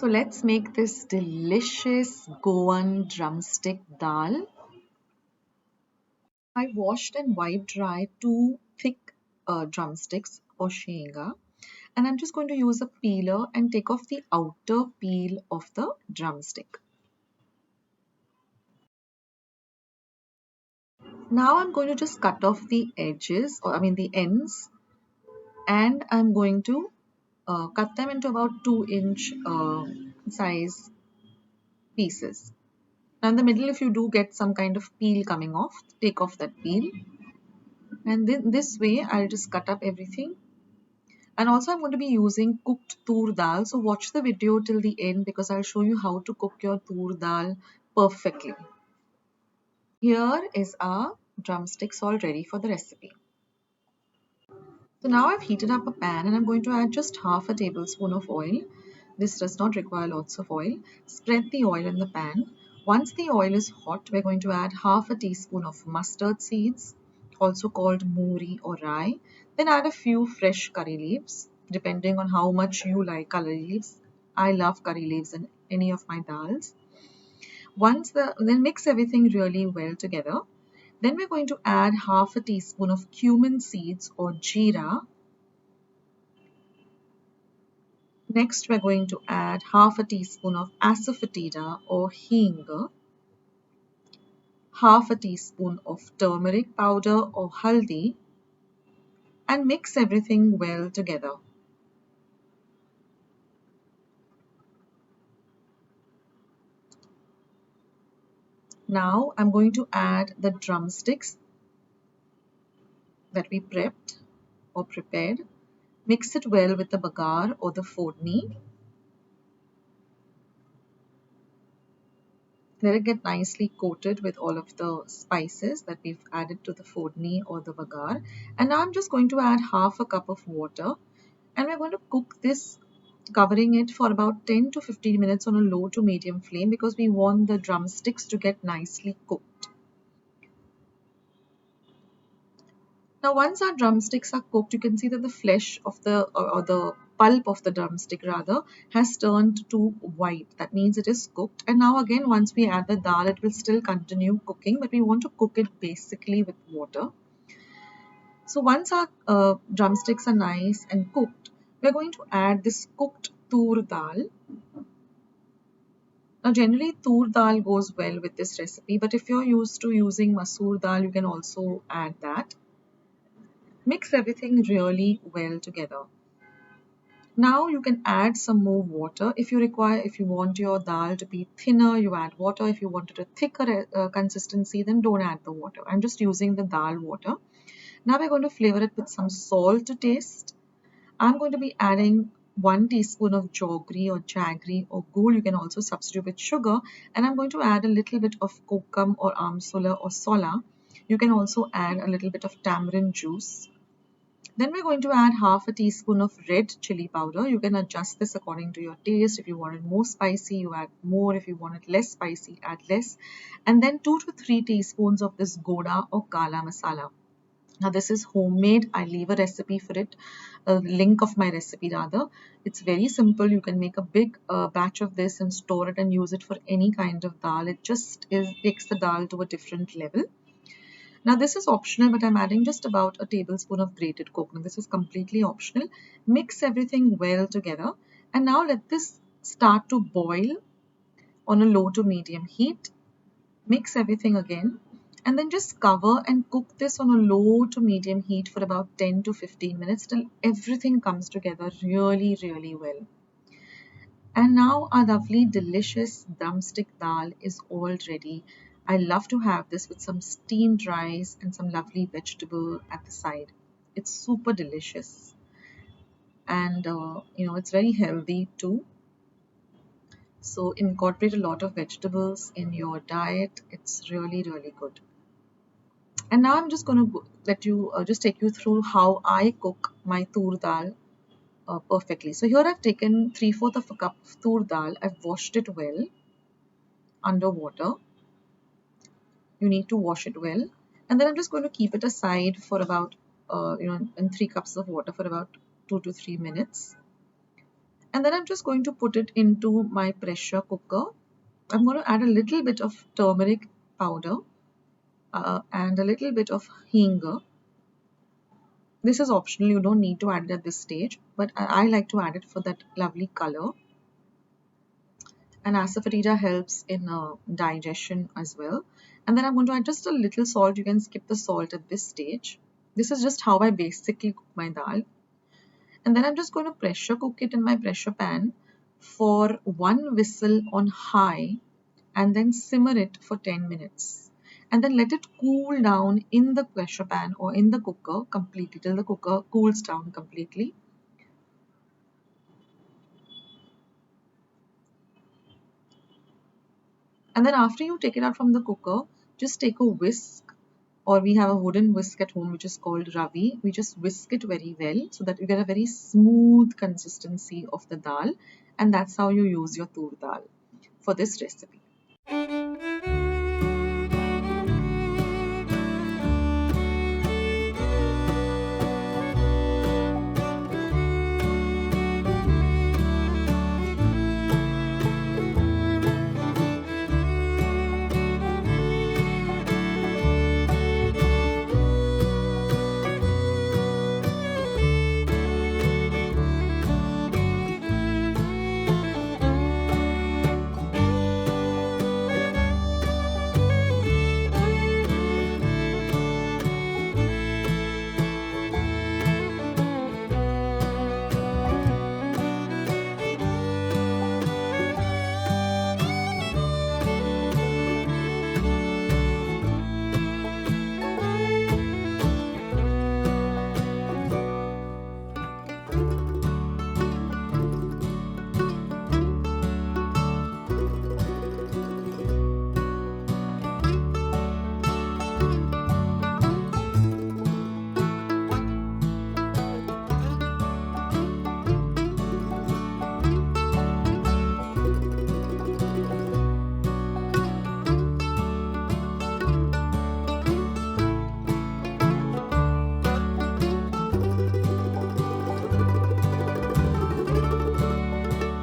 So let's make this delicious Goan drumstick dal. I washed and wiped dry two thick drumsticks or shenga, and I'm just going to use a peeler and take off the outer peel of the drumstick. Now I'm going to just cut off the edges, or the ends, and I'm going to cut them into about 2-inch size pieces. Now in the middle, if you do get some kind of peel coming off, take off that peel. And then this way, I'll just cut up everything. And also I'm going to be using cooked toor dal. So watch the video till the end because I'll show you how to cook your toor dal perfectly. Here is our drumsticks all ready for the recipe. So now I've heated up a pan and I'm going to add just half a tablespoon of oil. This does not require lots of oil. Spread the oil in the pan. Once the oil is hot, we're going to add half a teaspoon of mustard seeds, also called muri or rye. Then add a few fresh curry leaves, depending on how much you like curry leaves. I love curry leaves in any of my dals. Then mix everything really well together. Then we're going to add half a teaspoon of cumin seeds or jeera. Next, we're going to add half a teaspoon of asafoetida or hing, half a teaspoon of turmeric powder or haldi, and mix everything well together. Now, I'm going to add the drumsticks that we prepped or prepared. Mix it well with the bagar or the fodni. Let it get nicely coated with all of the spices that we've added to the fodni or the bagar. And now I'm just going to add half a cup of water and we're going to cook this, covering it for about 10 to 15 minutes on a low to medium flame because we want the drumsticks to get nicely cooked. Now once our drumsticks are cooked, you can see that the flesh of the pulp of the drumstick rather has turned to white. That means it is cooked. And now again, once we add the dal, it will still continue cooking, but we want to cook it basically with water. So once our drumsticks are nice and cooked, we're going to add this cooked toor dal. Now generally toor dal goes well with this recipe, but if you're used to using masoor dal, you can also add that. Mix everything really well together. Now you can add some more water if you require. If you want your dal to be thinner, you add water. If you want it a thicker consistency, then don't add the water. I'm just using the dal water. Now we're going to flavor it with some salt to taste. I'm going to be adding 1 teaspoon of jaggery or jaggery or ghul. You can also substitute with sugar. And I'm going to add a little bit of kokum or amsol or sola. You can also add a little bit of tamarind juice. Then we're going to add half a teaspoon of red chilli powder. You can adjust this according to your taste. If you want it more spicy, you add more. If you want it less spicy, add less. And then 2 to 3 teaspoons of this goda or kala masala. Now this is homemade. I leave a recipe for it, a link of my recipe rather. It's very simple. You can make a big batch of this and store it and use it for any kind of dal. It just takes the dal to a different level. Now this is optional, but I'm adding just about a tablespoon of grated coconut. This is completely optional. Mix everything well together and now let this start to boil on a low to medium heat. Mix everything again and then just cover and cook this on a low to medium heat for about 10 to 15 minutes till everything comes together really, really well. And now our lovely delicious drumstick dal is all ready. I love to have this with some steamed rice and some lovely vegetable at the side. It's super delicious and it's very healthy too. So incorporate a lot of vegetables in your diet. It's really, really good. And now I'm just going to let you just take you through how I cook my toor dal perfectly. So here I've taken 3/4 of a cup of toor dal. I've washed it well under water. You need to wash it well. And then I'm just going to keep it aside for about, in 3 cups of water for about 2 to 3 minutes. And then I'm just going to put it into my pressure cooker. I'm going to add a little bit of turmeric powder and a little bit of hing. This is optional, you don't need to add it at this stage, but I like to add it for that lovely color. And asafoetida helps in digestion as well. And then I'm going to add just a little salt. You can skip the salt at this stage. This is just how I basically cook my dal. And then I'm just going to pressure cook it in my pressure pan for 1 whistle on high and then simmer it for 10 minutes. And then let it cool down in the pressure pan or in the cooker completely till the cooker cools down completely. And then after you take it out from the cooker, just take a whisk, or we have a wooden whisk at home which is called ravi. We just whisk it very well so that you get a very smooth consistency of the dal, and that's how you use your toor dal for this recipe.